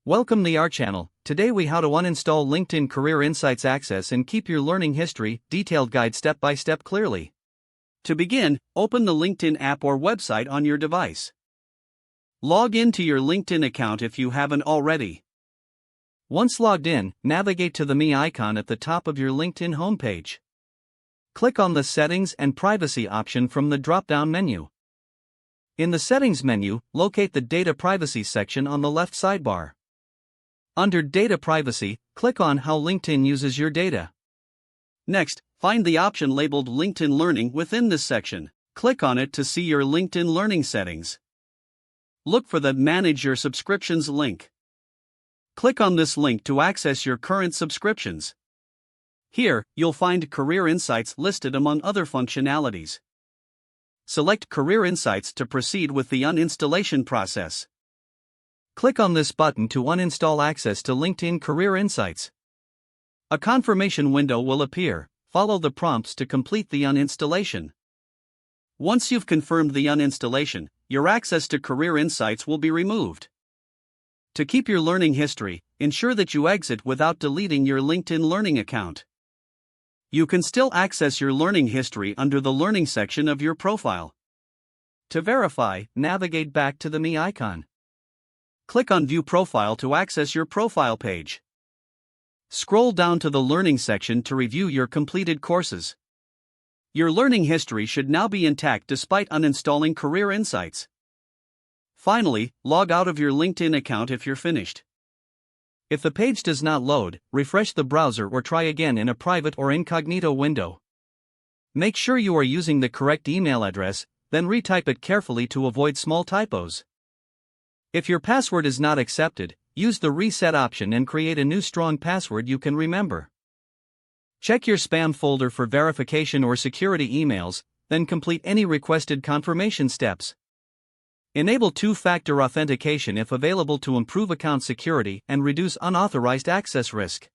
Welcome to our channel. Today we how to uninstall LinkedIn Career Insights Access and keep your learning history detailed guide step by step clearly. To begin, open the LinkedIn app or website on your device. Log in to your LinkedIn account if you haven't already. Once logged in, navigate to the Me icon at the top of your LinkedIn homepage. Click on the Settings and Privacy option from the drop-down menu. In the Settings menu, locate the Data Privacy section on the left sidebar. Under Data Privacy, click on How LinkedIn Uses Your Data. Next, find the option labeled LinkedIn Learning within this section. Click on it to see your LinkedIn Learning settings. Look for the Manage Your Subscriptions link. Click on this link to access your current subscriptions. Here, you'll find Career Insights listed among other functionalities. Select Career Insights to proceed with the uninstallation process. Click on this button to uninstall access to LinkedIn Career Insights. A confirmation window will appear. Follow the prompts to complete the uninstallation. Once you've confirmed the uninstallation, your access to Career Insights will be removed. To keep your learning history, ensure that you exit without deleting your LinkedIn Learning account. You can still access your learning history under the Learning section of your profile. To verify, navigate back to the Me icon. Click on View Profile to access your profile page. Scroll down to the Learning section to review your completed courses. Your learning history should now be intact despite uninstalling Career Insights. Finally, log out of your LinkedIn account if you're finished. If the page does not load, refresh the browser or try again in a private or incognito window. Make sure you are using the correct email address, then retype it carefully to avoid small typos. If your password is not accepted, use the Reset option and create a new strong password you can remember. Check your spam folder for verification or security emails, then complete any requested confirmation steps. Enable two-factor authentication if available to improve account security and reduce unauthorized access risk.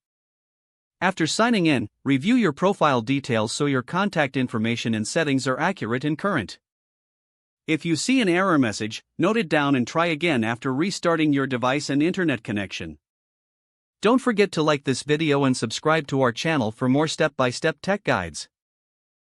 After signing in, review your profile details so your contact information and settings are accurate and current. If you see an error message, note it down and try again after restarting your device and internet connection. Don't forget to like this video and subscribe to our channel for more step-by-step tech guides.